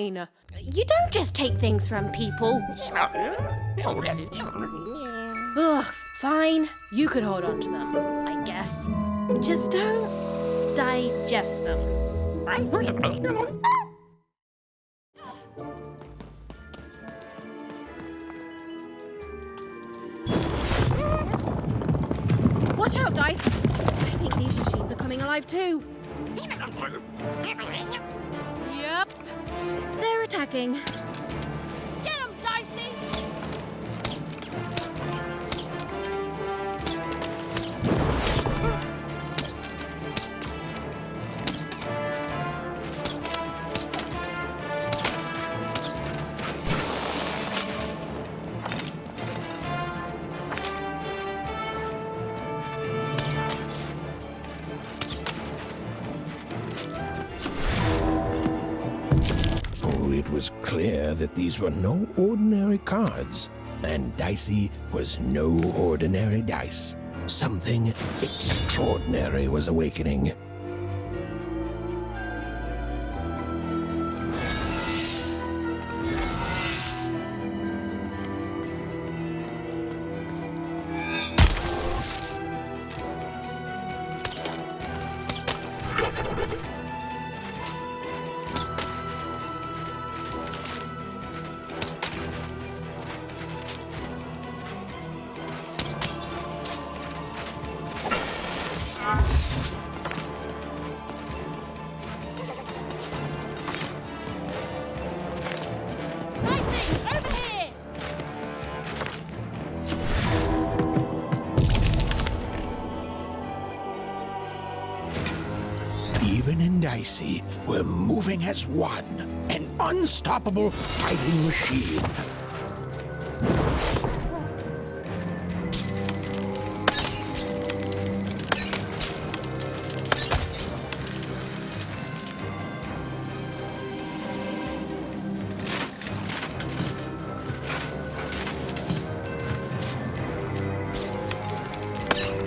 fine. You don't just take things from people. Ugh, fine. You could hold on to them, I guess. Just don't digest them. Watch out, Dice. I think these machines are coming alive too. Yep. They're attacking. Get him, Dicey! It was clear that these were no ordinary cards, and Dicey was no ordinary dice. Something extraordinary was awakening. Even and Dicey were moving as one, an unstoppable fighting machine.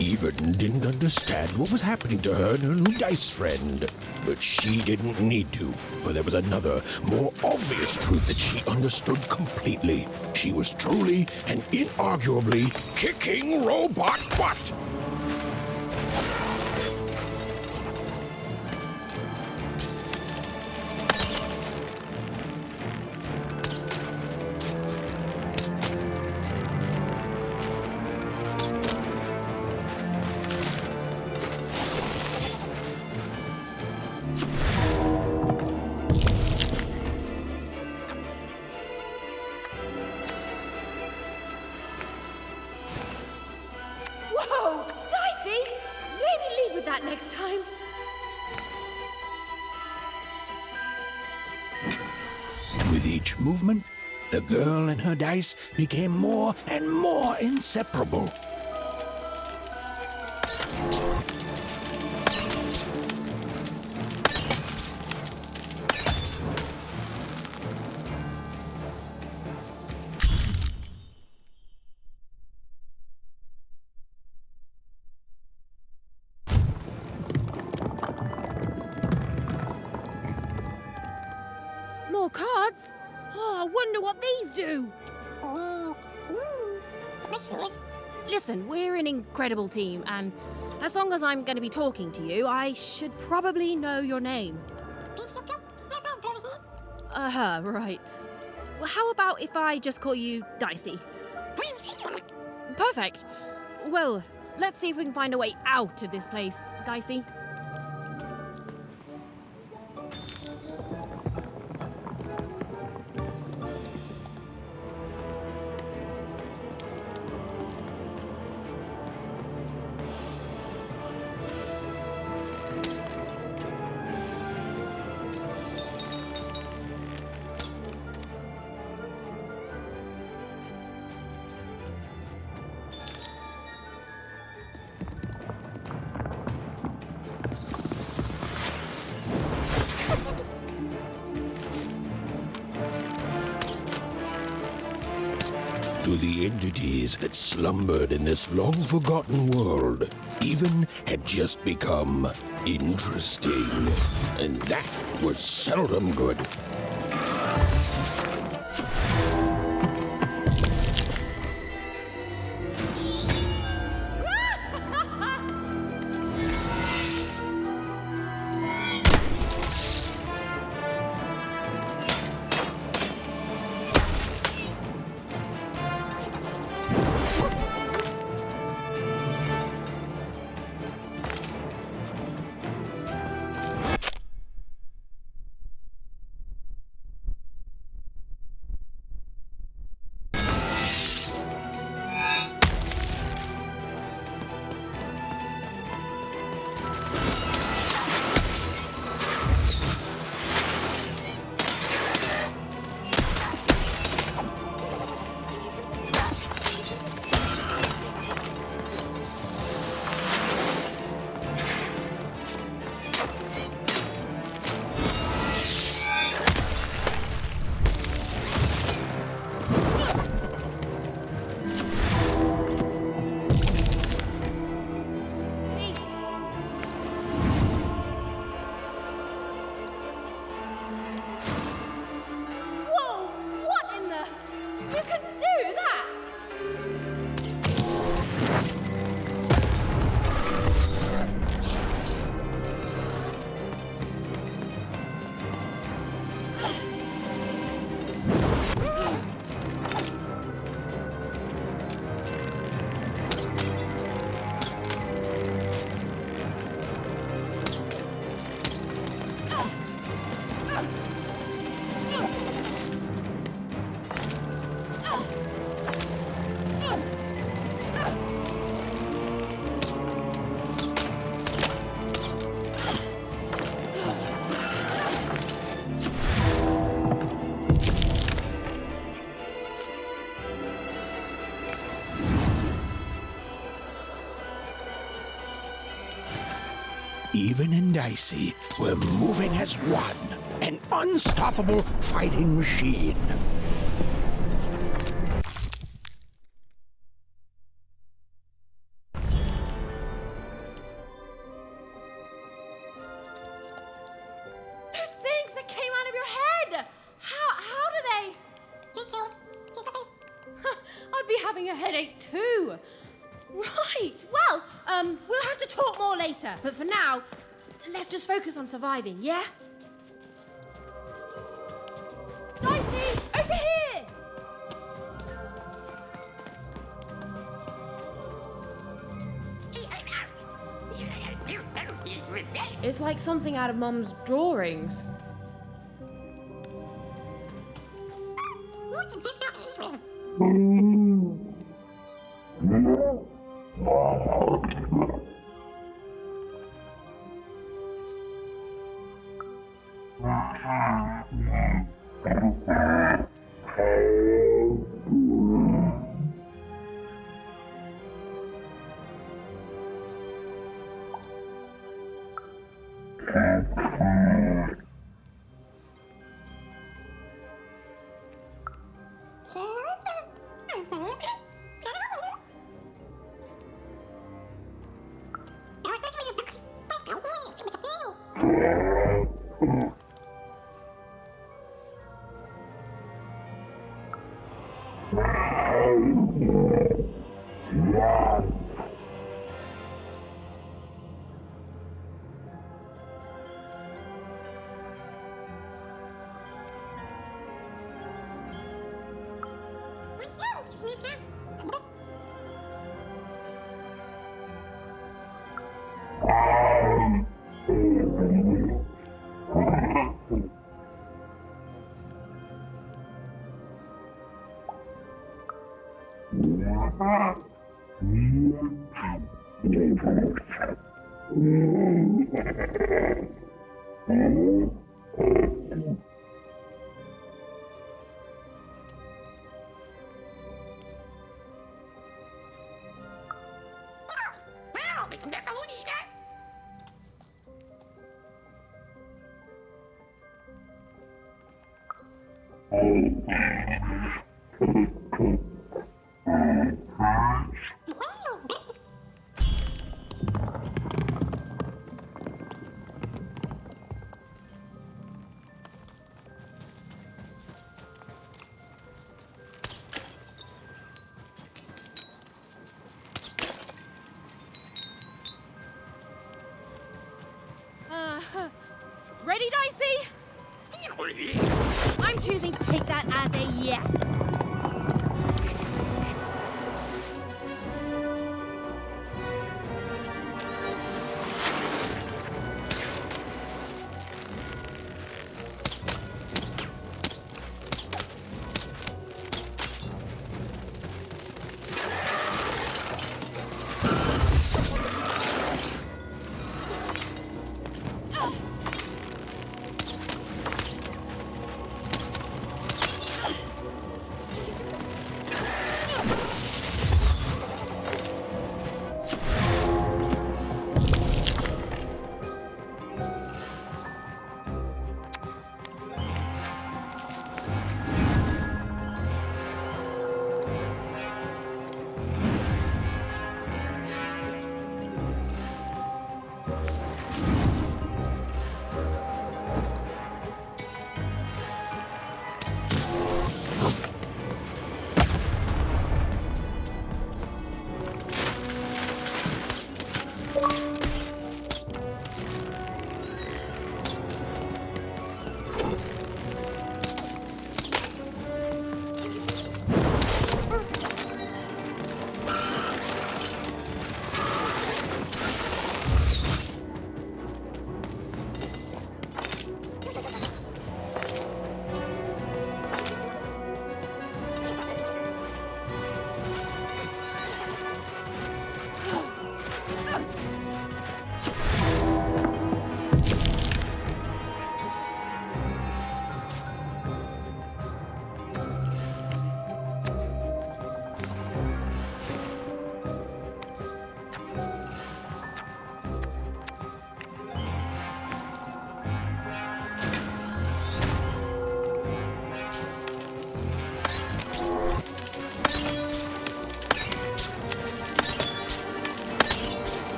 Even didn't understand what was happening to her and her new dice friend. But she didn't need to, for there was another, more obvious truth that she understood completely. She was truly and inarguably kicking robot butt. Whoa! Dicey! Maybe lead with that next time. With each movement, the girl and her dice became more and more inseparable. More cards? Oh, I wonder what these do. Listen, we're an incredible team, and as long as I'm going to be talking to you, I should probably know your name. Right. Well, how about if I just call you Dicey? Perfect. Well, let's see if we can find a way out of this place, Dicey. To the entities that slumbered in this long-forgotten world, even had just become interesting. And that was seldom good. Even and Dicey were moving as one, an unstoppable fighting machine. Those things that came out of your head! How do they? I'd be having a headache too. Right, well, we'll have to talk more later, but for now, let's just focus on surviving, yeah? Dicey, over here! It's like something out of Mum's drawings. Ready, Dicey? I'm choosing to take that as a yes.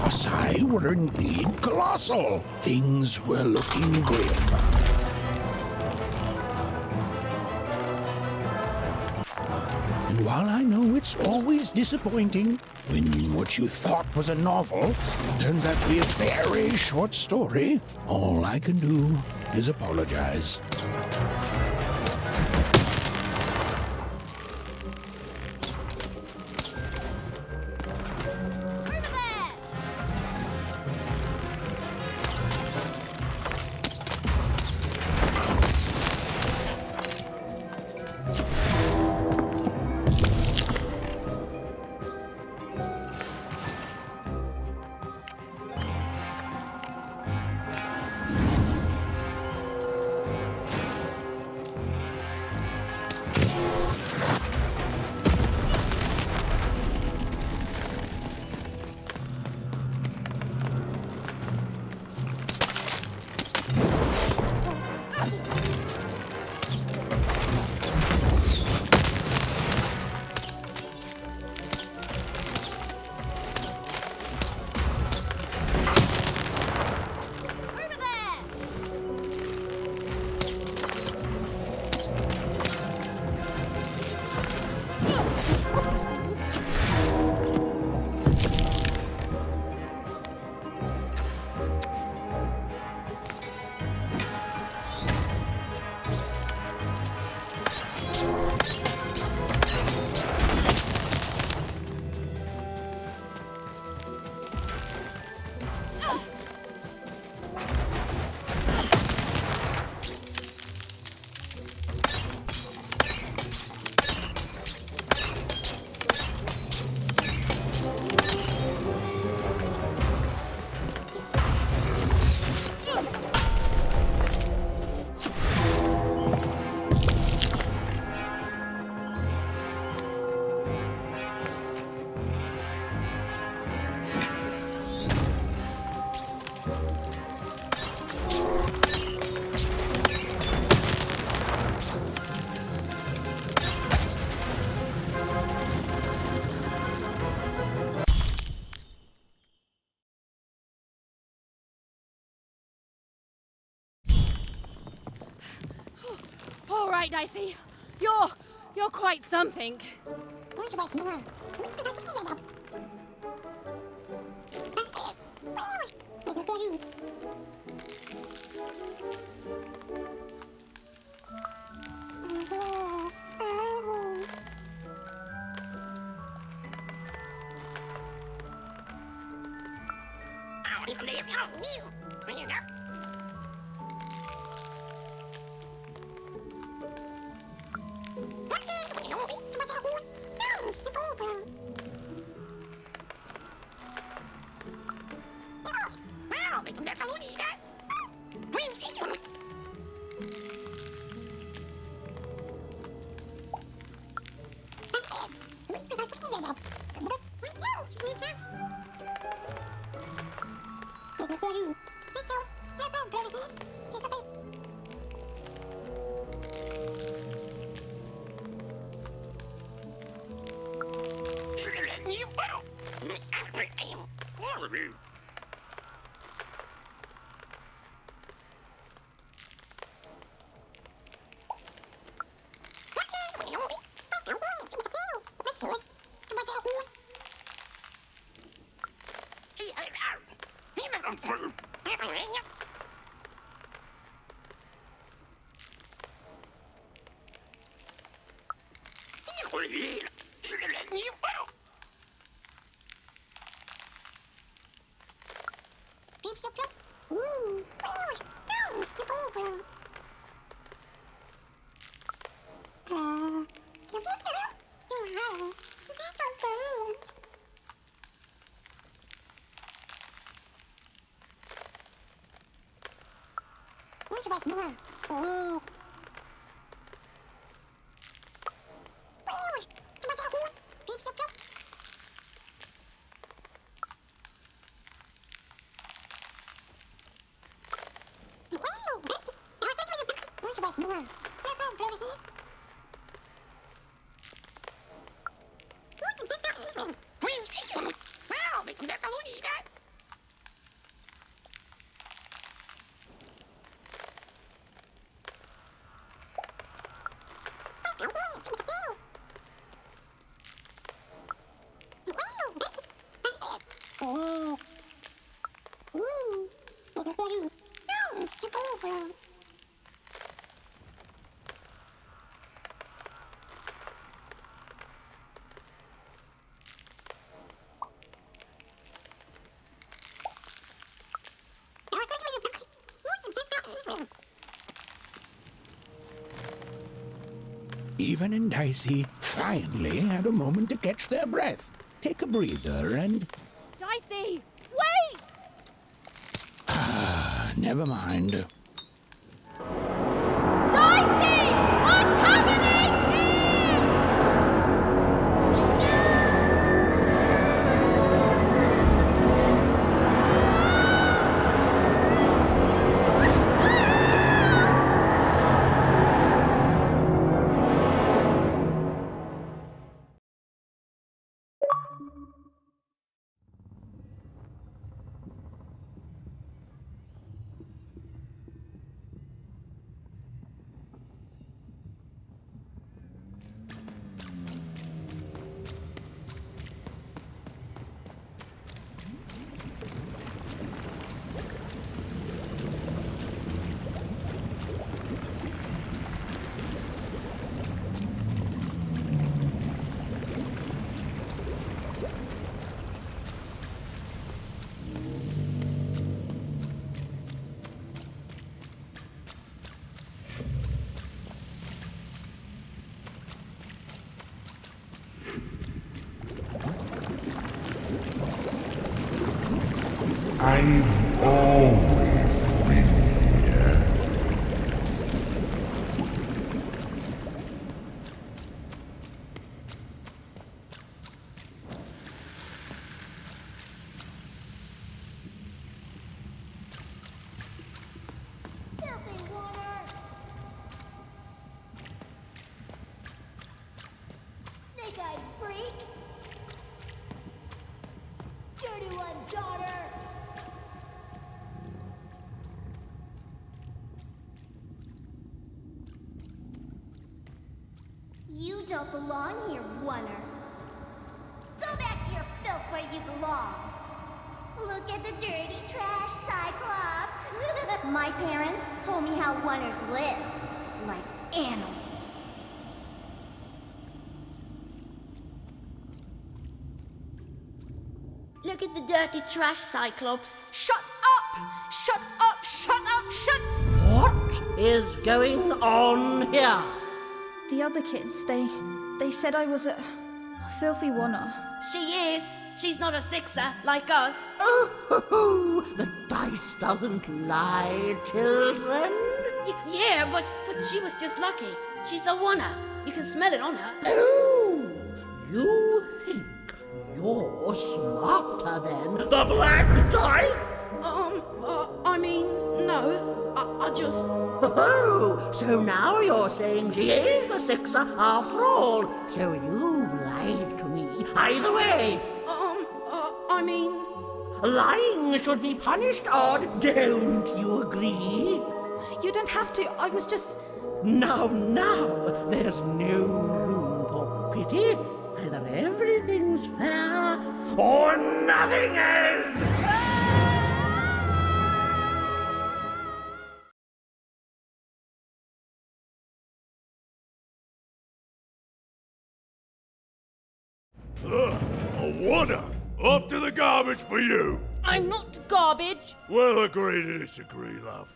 colossi were indeed colossal. Things were looking grim. And while I know it's always disappointing when what you thought was a novel turns out to be a very short story, all I can do is apologize. All right, Dicey. You're quite something. Even and Dicey finally had a moment to catch their breath, take a breather, and... Dicey, wait! never mind. Dicey! What's happening here? I've always been here. Filthy water! Snake-eyed freak! Dirty one, daughter! You don't belong here, Oner. Go back to your filth where you belong. Look at the dirty trash, Cyclops. My parents told me how Oners live, like animals. Look at the dirty trash, Cyclops. Shut up! Shut up! Shut up! Shut... What is going on here? The other kids, they said I was a filthy oner. She is. She's not a sixer like us. Oh, the dice doesn't lie, children. Yeah, but she was just lucky. She's a oner. You can smell it on her. Oh, you think you're smarter than the black dice? I mean, no. I just... Oh, so now you're saying she is a sixer after all. So you've lied to me. Either way, I mean... lying should be punished odd. Don't you agree? You don't have to. I was just... Now, there's no room for pity. Either everything's fair or nothing is. A wonder! Off to the garbage for you! I'm not garbage. We'll agree to disagree, love.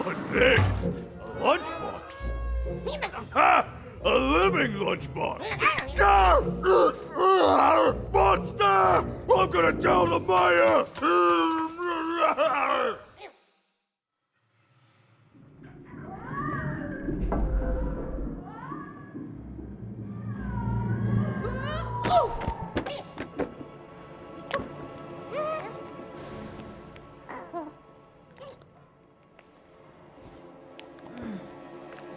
What's this? A lunchbox? Ha! A living lunchbox! Monster! I'm gonna tell the mayor!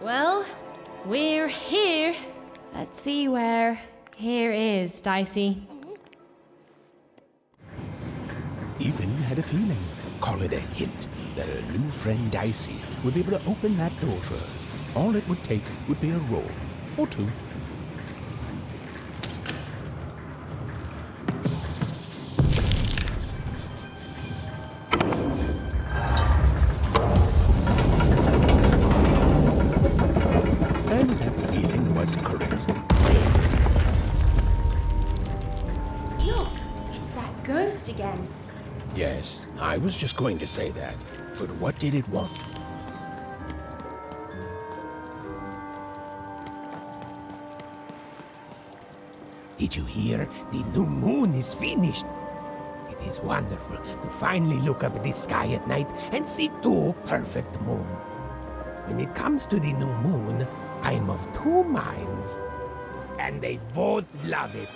Well, we're here. Let's see where here is, Dicey. Even had a feeling, call it a hint, that her new friend Dicey would be able to open that door for her. All it would take would be a roll or two. And that feeling was correct. Look, it's that ghost again. Yes, I was just going to say that. But what did it want? Did you hear? The new moon is finished. It is wonderful to finally look up at the sky at night and see two perfect moons. When it comes to the new moon, I'm of two minds. And they both love it.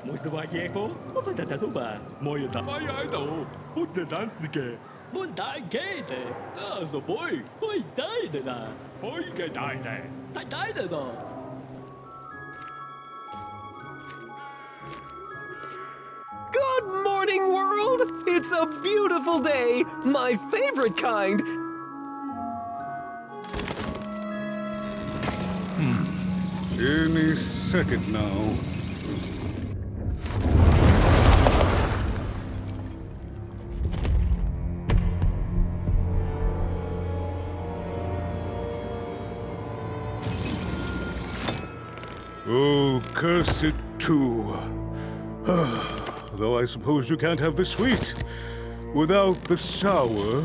冇事話夜課，我瞓陣都吧，冇人打喺度，好interessantes嘅，冇大嘅的，啊，所以會大的啦，會嘅大的，太大的咯。Good morning, world! It's a beautiful day, my favorite kind. Any second now. Oh, curse it too. Though I suppose you can't have the sweet without the sour.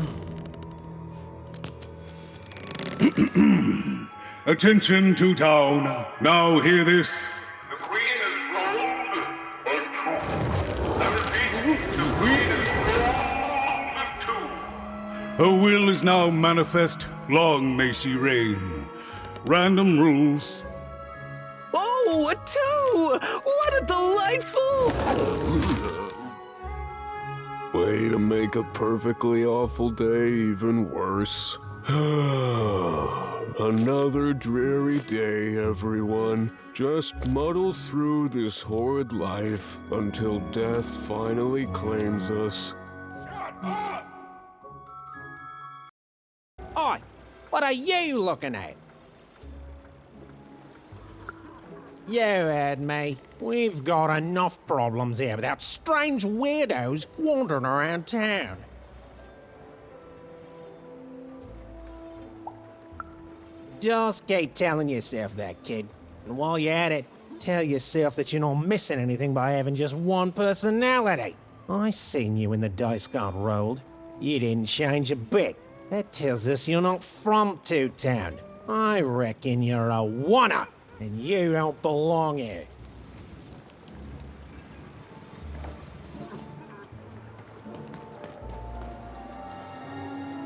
Attention to town. Now hear this. The Queen is rolled or true. I repeat, the Queen is rolled or two. Her will is now manifest. Long may she reign. Random rules. Oh, a two! What a delightful... Way to make a perfectly awful day even worse. Another dreary day, everyone. Just muddle through this horrid life until death finally claims us. Oi, what are you looking at? You heard me. We've got enough problems here without strange weirdos wandering around town. Just keep telling yourself that, kid. And while you're at it, tell yourself that you're not missing anything by having just one personality. I seen you when the dice got rolled. You didn't change a bit. That tells us you're not from Two-Town. I reckon you're a oner, and you don't belong here.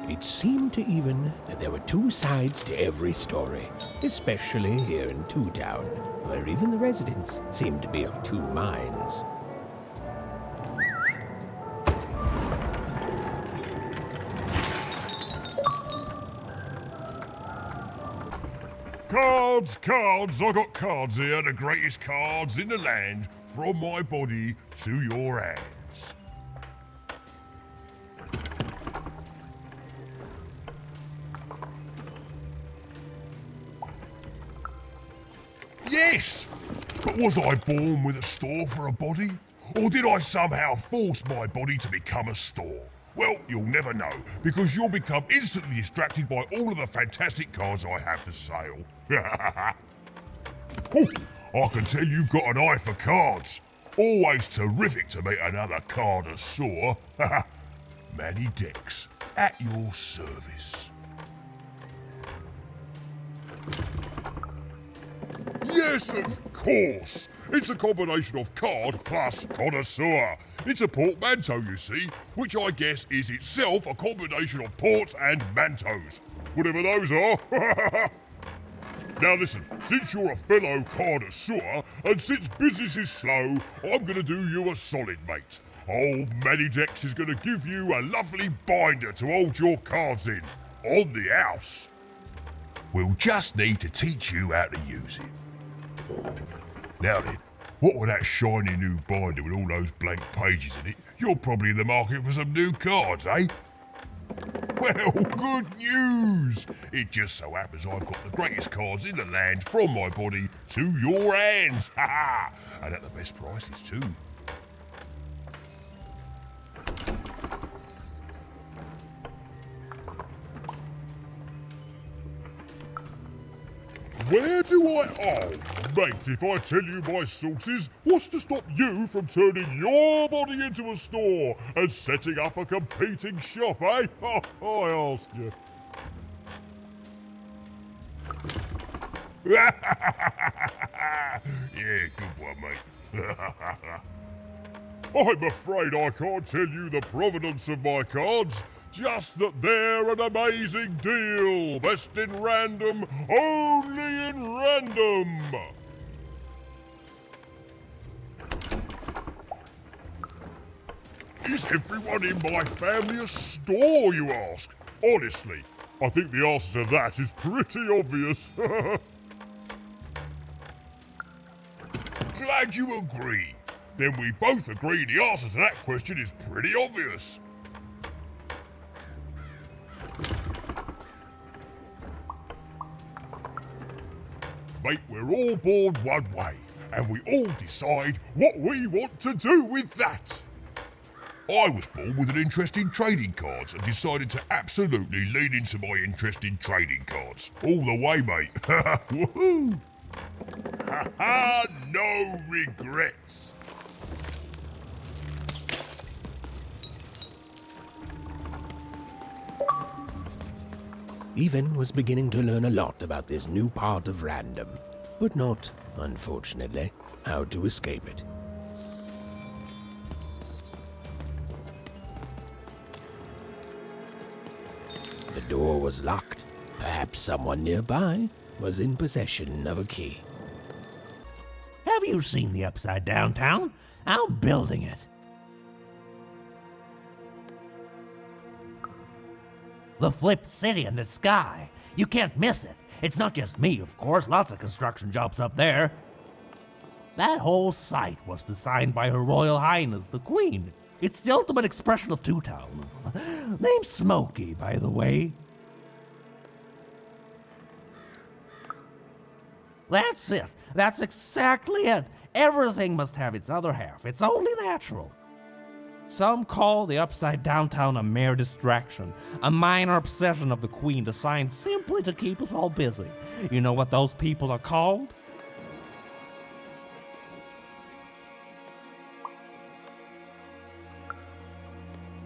It seemed to even that there were two sides to every story, especially here in Two-Town, where even the residents seemed to be of two minds. Cards, cards, I got cards here, the greatest cards in the land, from my body to your hands. Yes! But was I born with a store for a body? Or did I somehow force my body to become a store? Well, you'll never know, because you'll become instantly distracted by all of the fantastic cards I have for sale. Oh, I can tell you've got an eye for cards. Always terrific to meet another connoisseur. Manny Dex, at your service. Yes, of course. It's a combination of card plus connoisseur. It's a portmanteau, you see, which I guess is itself a combination of ports and mantos. Whatever those are. Now listen, since you're a fellow connoisseur, and since business is slow, I'm going to do you a solid, mate. Old Manny Dex is going to give you a lovely binder to hold your cards in, on the house. We'll just need to teach you how to use it. Now then, what with that shiny new binder with all those blank pages in it, you're probably in the market for some new cards, eh? Well, good news! It just so happens I've got the greatest cards in the land from my body to your hands. Ha ha! And at the best prices too. Where do I... Oh, mate, if I tell you my sources, what's to stop you from turning your body into a store and setting up a competing shop, eh? Oh, I asked you. Yeah, good one, mate. I'm afraid I can't tell you the provenance of my cards, just that they're an amazing deal. Best in random, only in random. Is everyone in my family a store, you ask? Honestly, I think the answer to that is pretty obvious. Glad you agree. Then we both agree the answer to that question is pretty obvious. Mate, we're all born one way, and we all decide what we want to do with that. I was born with an interest in trading cards and decided to absolutely lean into my interest in trading cards. All the way, mate. Woohoo! Ha ha! No regrets. Even was beginning to learn a lot about this new part of random, but not, unfortunately, how to escape it. The door was locked. Perhaps someone nearby was in possession of a key. Have you seen the Upside Down Town? I'm building it. The flipped city in the sky. You can't miss it. It's not just me, of course. Lots of construction jobs up there. That whole site was designed by Her Royal Highness, the Queen. It's the ultimate expression of Two-Town. Name's Smokey, by the way. That's it. That's exactly it. Everything must have its other half. It's only natural. Some call the Upside Down Town a mere distraction, a minor obsession of the Queen designed simply to keep us all busy. You know what those people are called?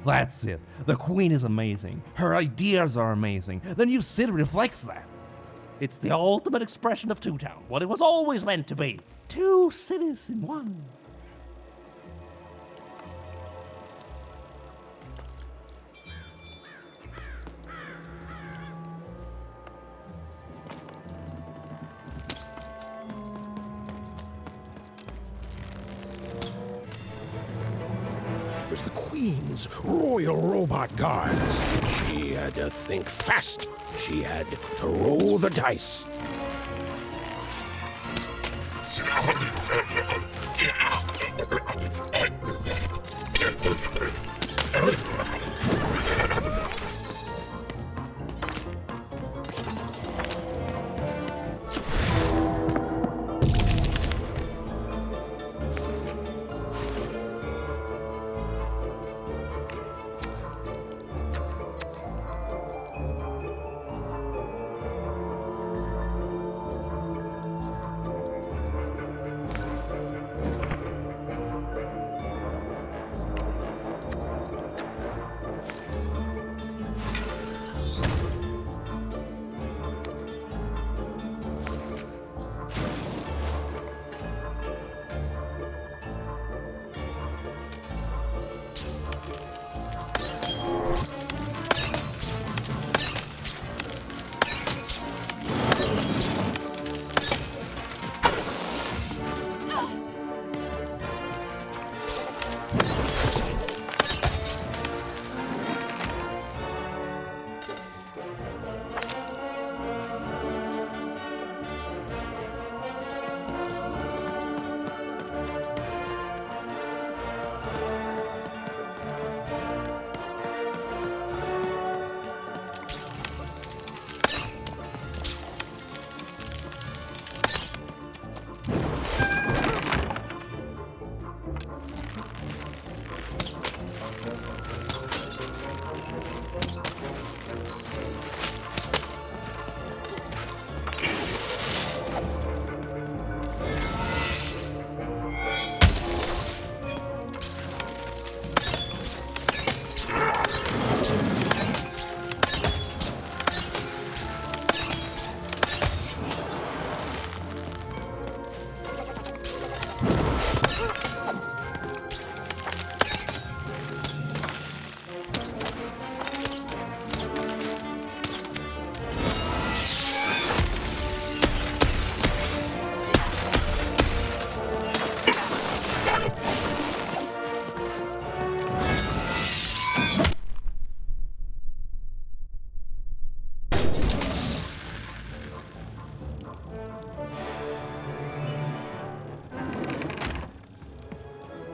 That's it. The Queen is amazing. Her ideas are amazing. The new city reflects that. It's the ultimate expression of Two-Town, what it was always meant to be. Two cities in one. It was the Queen's Royal Robot Guards. She had to think fast. She had to roll the dice.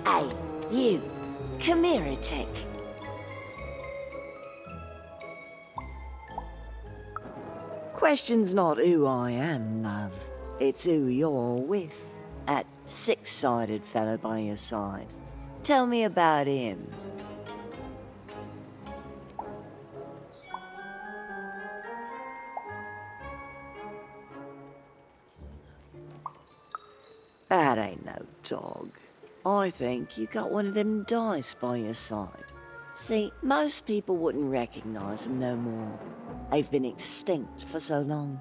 Hey, you. Come here a tick. Question's not who I am, love. It's who you're with. That six-sided fella by your side. Tell me about him. That ain't no dog. I think you got one of them dice by your side. See, most people wouldn't recognize them no more. They've been extinct for so long.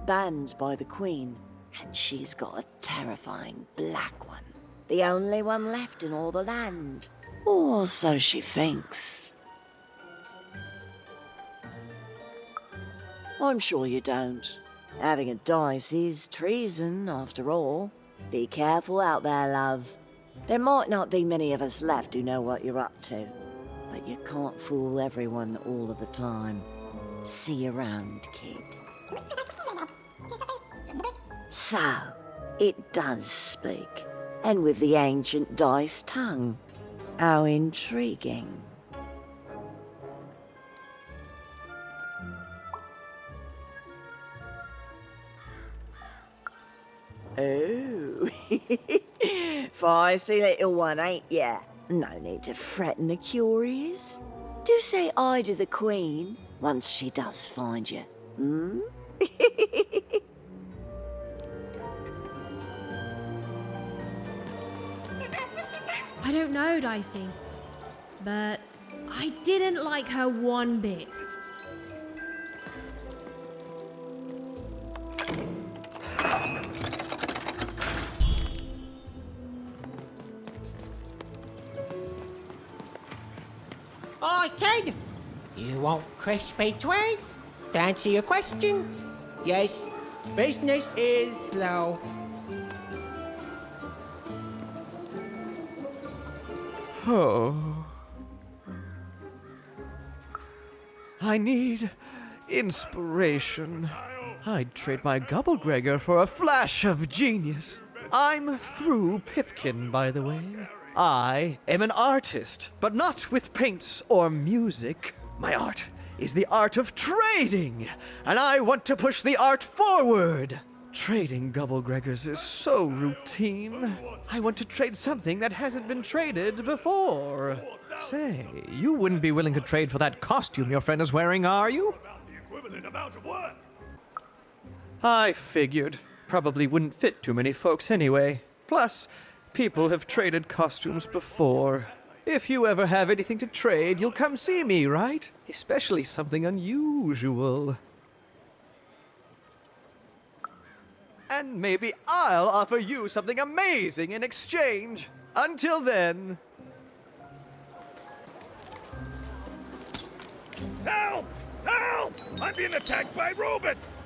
Banned by the Queen, and she's got a terrifying black one. The only one left in all the land. Or so she thinks. I'm sure you don't. Having a dice is treason, after all. Be careful out there, love. There might not be many of us left who know what you're up to, but you can't fool everyone all of the time. See you around, kid. So, it does speak, and with the ancient dice tongue. How intriguing. Oh, feisty little one, ain't ya? No need to threaten the curious. Do say aye to the Queen once she does find you, hmm? I don't know, Dicey, but I didn't like her one bit. Oi, kid! You want crispy twigs? To answer your question, yes, business is slow. Oh. I need inspiration. I'd trade my Gobblegregor for a flash of genius. I'm through Pipkin, by the way. I am an artist, but not with paints or music. My art is the art of trading, and I want to push the art forward. Trading Gobblegregors is so routine. I want to trade something that hasn't been traded before. Say, you wouldn't be willing to trade for that costume your friend is wearing, are you? I figured. Probably wouldn't fit too many folks anyway. Plus, people have traded costumes before. If you ever have anything to trade, you'll come see me, right? Especially something unusual. And maybe I'll offer you something amazing in exchange. Until then... Help! Help! I'm being attacked by robots!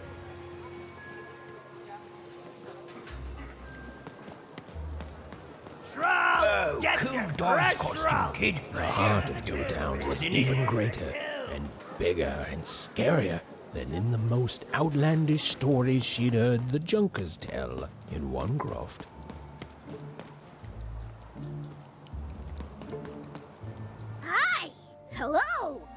Oh, cool dice costume, kid. The heart of Town was even greater and bigger and scarier than in the most outlandish stories she'd heard the Junkers tell in one croft. Hi! Hello!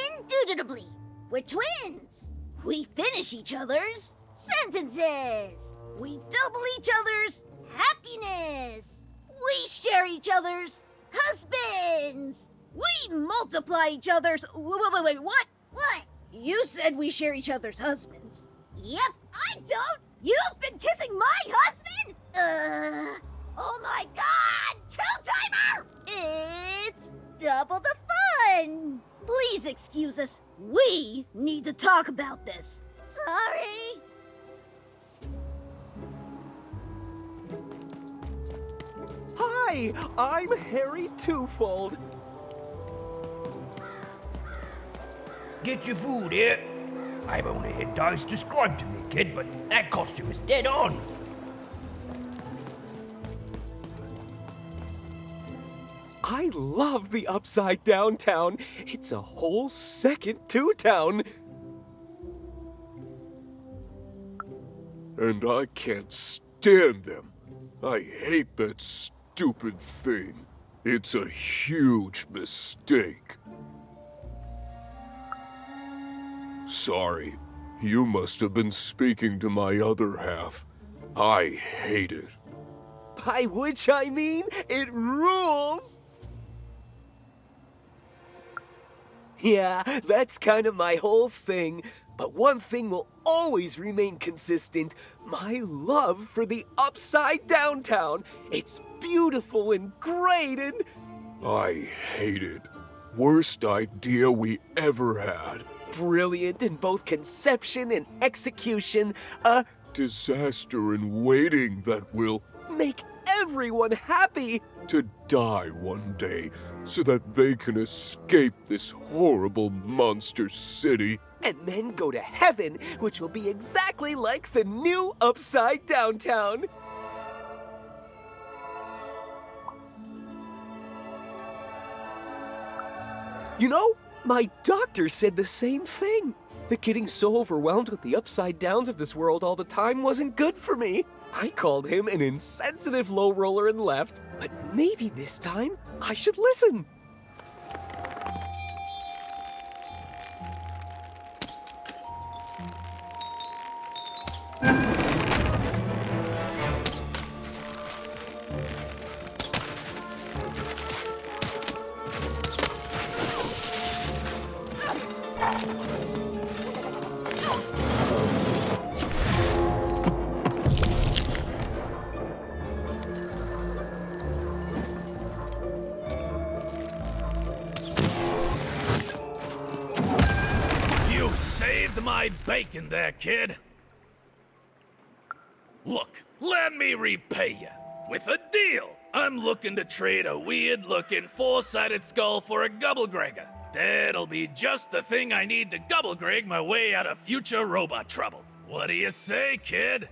Indubitably, we're twins. We finish each other's sentences. We double each other's happiness. We share each other's husbands. We multiply each other's... Wait, what? What? You said we share each other's husbands. Yep, I don't. You've been kissing my husband? Oh my God! Two-timer! It's double the fun. Please excuse us. We need to talk about this. Sorry. Hi, I'm Harry Twofold. Get your food here. I've only had dice described to me, kid, but that costume is dead on. I love the Upside Down Town. It's a whole second Two-Town. And I can't stand them. I hate that stupid thing. It's a huge mistake. Sorry, you must have been speaking to my other half. I hate it. By which I mean, it rules! Yeah, that's kind of my whole thing. But one thing will always remain consistent. My love for the Upside Down Town. It's beautiful and great and... I hate it. Worst idea we ever had. brilliant in both conception and execution. A disaster in waiting that will make everyone happy. To die one day so that they can escape this horrible monster city. And then go to heaven, which will be exactly like the new Upside Down Town. You know, my doctor said the same thing. That getting so overwhelmed with the upside downs of this world all the time wasn't good for me. I called him an insensitive low roller and left, but maybe this time I should listen. Saved my bacon there, kid. Look, let me repay you. With a deal. I'm looking to trade a weird-looking four-sided skull for a Gubblegregger. That'll be just the thing I need to Gubblegreg my way out of future robot trouble. What do you say, kid?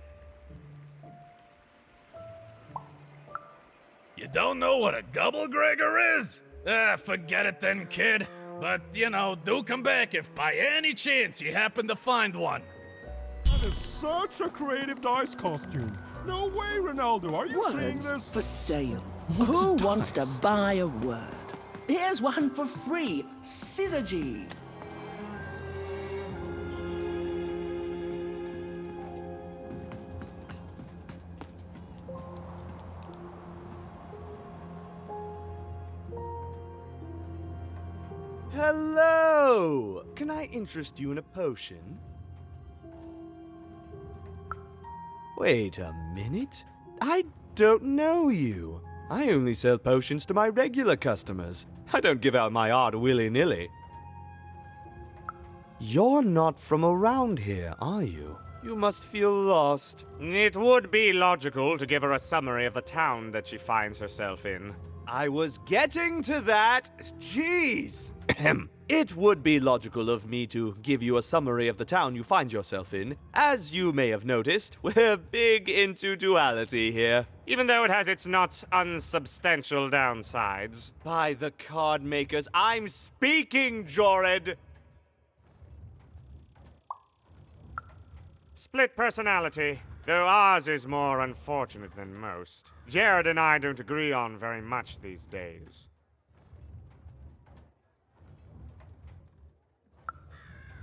You don't know what a Gubblegregger is? Forget it then, kid. But, you know, do come back if by any chance you happen to find one. That is such a creative dice costume. No way, Ronaldo, are you seeing Words this? for sale. What's Who a wants to dice? buy a word? Here's one for free. Syzygy. Hello! Can I interest you in a potion? Wait a minute. I don't know you. I only sell potions to my regular customers. I don't give out my art willy-nilly. You're not from around here, are you? You must feel lost. It would be logical to give her a summary of the town that she finds herself in. I was getting to that. Jeez! It would be logical of me to give you a summary of the town you find yourself in. As you may have noticed, we're big into duality here. Even though it has its not unsubstantial downsides. By the card makers, I'm speaking, Jorid! Split personality, though ours is more unfortunate than most. Jared and I don't agree on very much these days.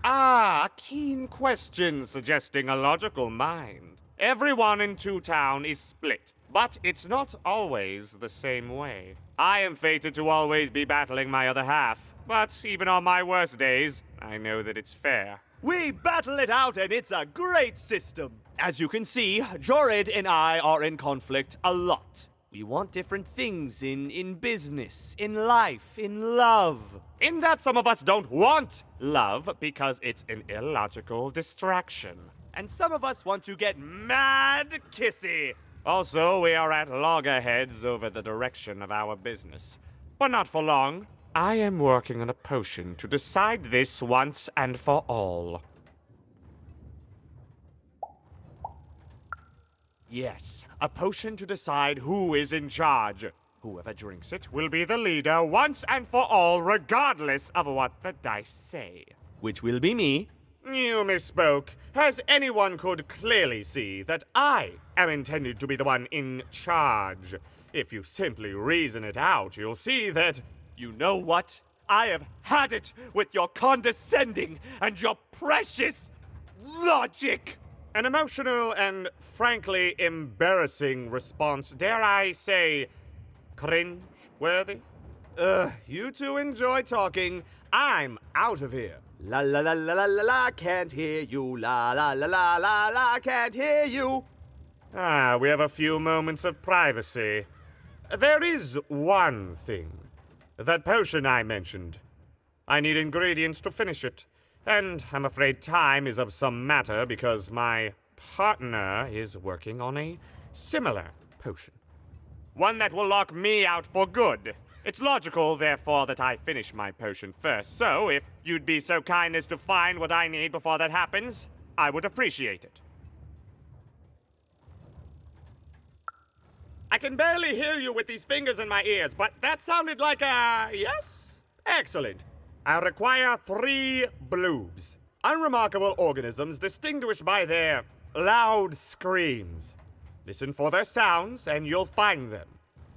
Ah, a keen question suggesting a logical mind. Everyone in Two Town is split, but it's not always the same way. I am fated to always be battling my other half, but even on my worst days, I know that it's fair. We battle it out and it's a great system. As you can see, Jorid and I are in conflict a lot. We want different things in business, in life, in love. In that some of us don't want love because it's an illogical distraction. And some of us want to get mad kissy. Also, we are at loggerheads over the direction of our business. But not for long. I am working on a potion to decide this once and for all. Yes, a potion to decide who is in charge. Whoever drinks it will be the leader once and for all, regardless of what the dice say. Which will be me. You misspoke, as anyone could clearly see that I am intended to be the one in charge. If you simply reason it out, you'll see that, you know what? I have had it with your condescending and your precious logic. An emotional and frankly embarrassing response, dare I say, cringe-worthy? You two enjoy talking. I'm out of here. La la la la la la la, can't hear you. La la la la la la, can't hear you. We have a few moments of privacy. There is one thing. That potion I mentioned. I need ingredients to finish it. And I'm afraid time is of some matter because my partner is working on a similar potion. One that will lock me out for good. It's logical, therefore, that I finish my potion first. So, if you'd be so kind as to find what I need before that happens, I would appreciate it. I can barely hear you with these fingers in my ears, but that sounded like a yes? Excellent. I require 3 bloobs. Unremarkable organisms distinguished by their loud screams. Listen for their sounds, and you'll find them.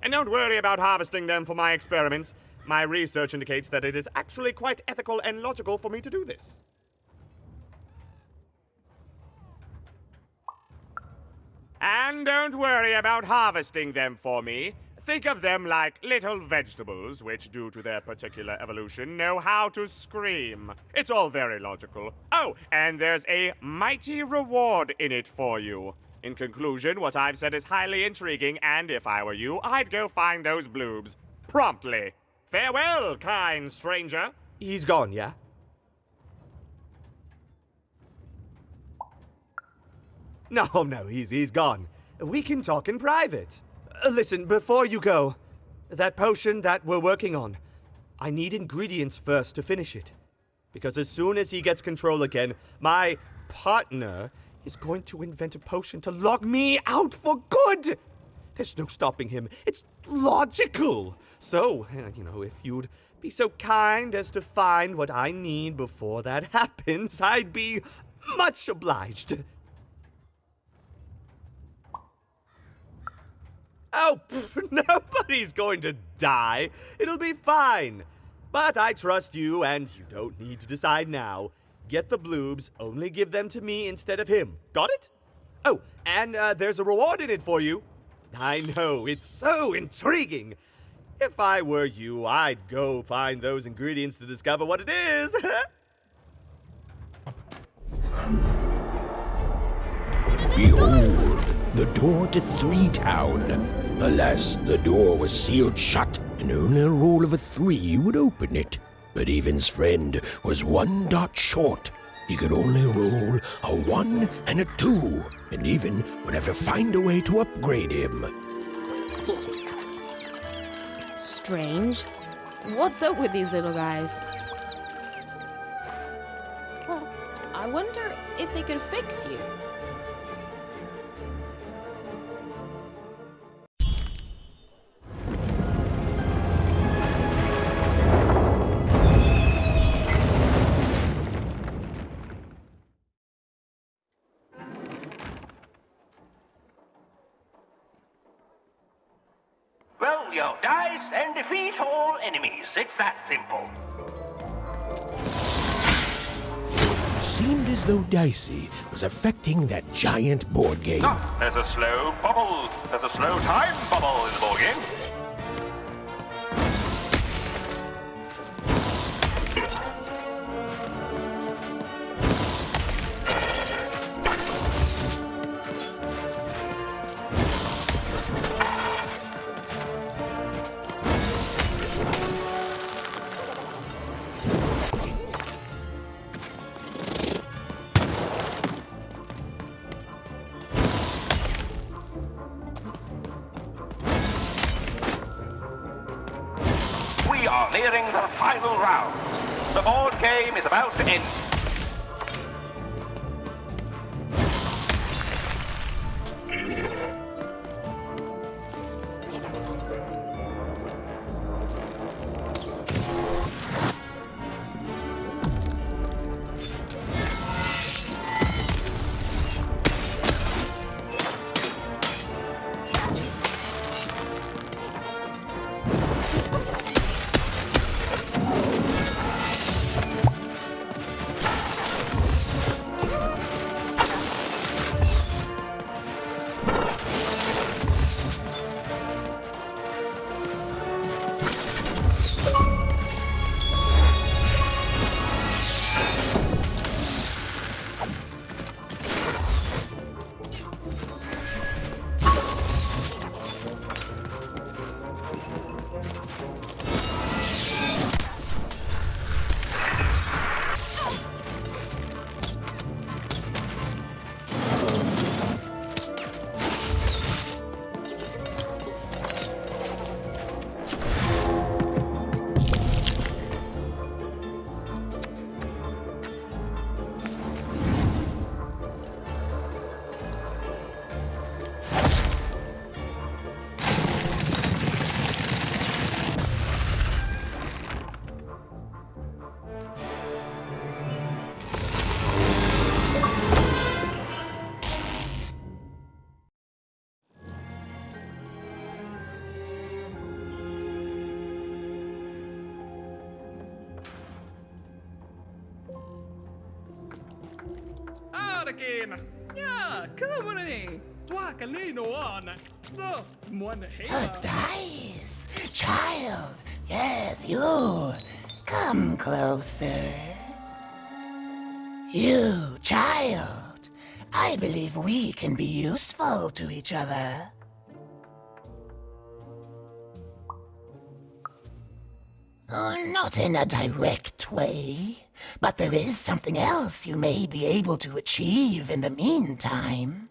And don't worry about harvesting them for my experiments. My research indicates that it is actually quite ethical and logical for me to do this. And don't worry about harvesting them for me. Think of them like little vegetables, which, due to their particular evolution, know how to scream. It's all very logical. Oh, and there's a mighty reward in it for you. In conclusion, what I've said is highly intriguing, and if I were you, I'd go find those bloobs. Promptly. Farewell, kind stranger. He's gone, yeah? No, he's gone. We can talk in private. Listen, before you go, that potion that we're working on, I need ingredients first to finish it. Because as soon as he gets control again, my partner is going to invent a potion to lock me out for good. There's no stopping him. It's logical. So, if you'd be so kind as to find what I need before that happens, I'd be much obliged. Oh, nobody's going to die. It'll be fine. But I trust you, and you don't need to decide now. Get the bloobs, only give them to me instead of him. Got it? Oh, and there's a reward in it for you. I know, it's so intriguing. If I were you, I'd go find those ingredients to discover what it is. Behold, the door to 3 Town. Alas, the door was sealed shut, and only a roll of a 3 would open it. But Evan's friend was 1 dot short. He could only roll a 1 and a 2, and Evan would have to find a way to upgrade him. Strange. What's up with these little guys? Well, I wonder if they could fix you. Roll your dice and defeat all enemies. It's that simple. It seemed as though Dicey was affecting that giant board game. There's a slow bubble. There's a slow time bubble in the board game. We are nearing the final round. The board game is about to end. again. Yeah, come on in. Dwakalino on. So, one A dice! Child! Yes, you! Come closer. You, child! I believe we can be useful to each other. Not in a direct way, but there is something else you may be able to achieve in the meantime.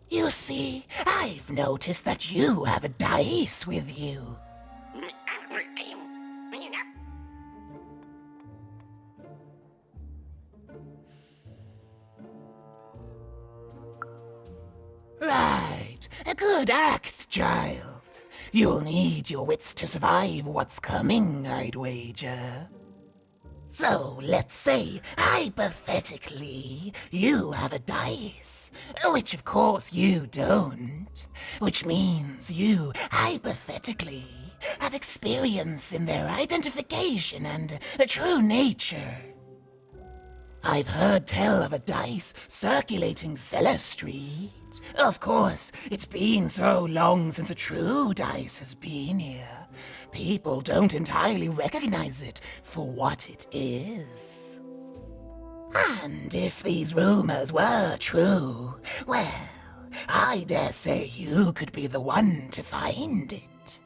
You see, I've noticed that you have a dice with you. Right, a good act, child. You'll need your wits to survive what's coming, I'd wager. So, let's say, hypothetically, you have a dice, which of course you don't, which means you, hypothetically, have experience in their identification and true nature. I've heard tell of a dice circulating Cellar Street. Of course, it's been so long since a true dice has been here. People don't entirely recognize it for what it is. And if these rumors were true, well, I dare say you could be the one to find it.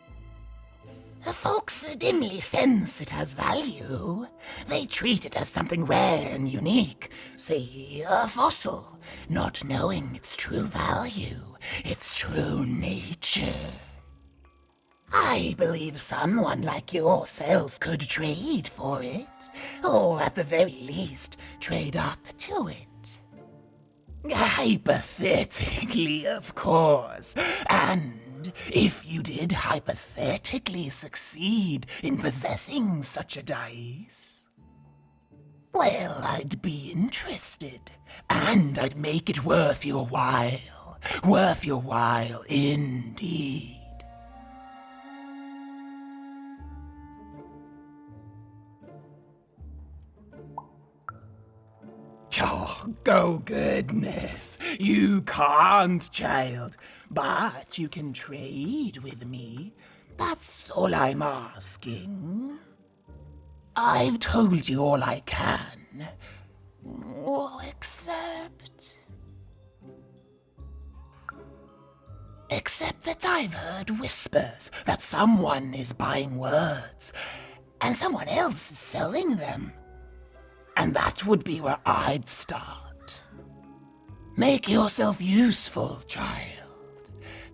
Folks dimly sense it has value. They treat it as something rare and unique, say a fossil, not knowing its true value, its true nature. I believe someone like yourself could trade for it, or at the very least, trade up to it. Hypothetically, of course, and if you did hypothetically succeed in possessing such a dice, well, I'd be interested, and I'd make it worth your while indeed. Oh, goodness, you can't, child. But you can trade with me. That's all I'm asking. I've told you all I can. Except that I've heard whispers that someone is buying words, and someone else is selling them. And that would be where I'd start. Make yourself useful, child.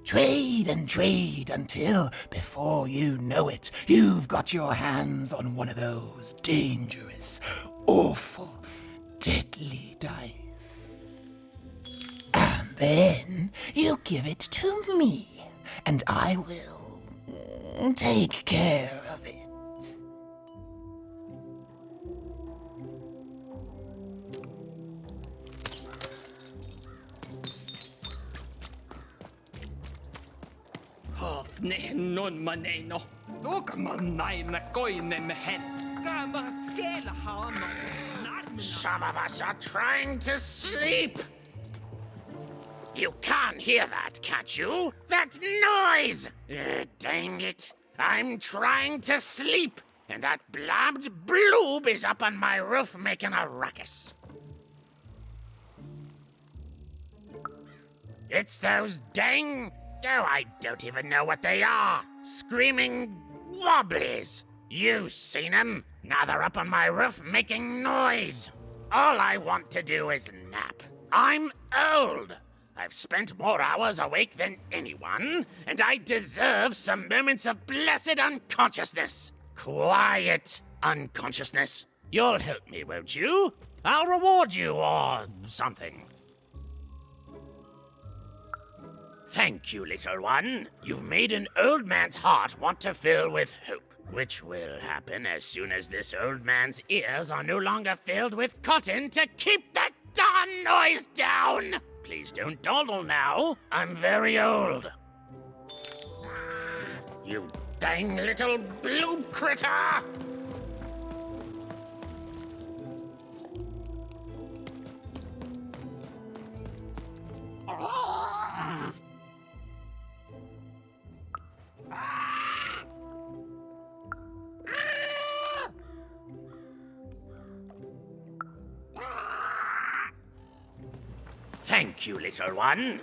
Trade and trade until, before you know it, you've got your hands on one of those dangerous, awful, deadly dice. And then you give it to me, and I will take care of it. Non maneno. Some of us are trying to sleep. You can't hear that, can't you? That noise! Dang it. I'm trying to sleep, and that blabbed bloob is up on my roof making a ruckus. It's those dang... Oh, I don't even know what they are. Screaming wobblies. You've seen them. Now they're up on my roof making noise. All I want to do is nap. I'm old. I've spent more hours awake than anyone, and I deserve some moments of blessed unconsciousness. Quiet unconsciousness. You'll help me, won't you? I'll reward you or something. Thank you, little one. You've made an old man's heart want to fill with hope, which will happen as soon as this old man's ears are no longer filled with cotton to keep that darn noise down. Please don't dawdle now. I'm very old. You dang little blue critter! Thank you, little one.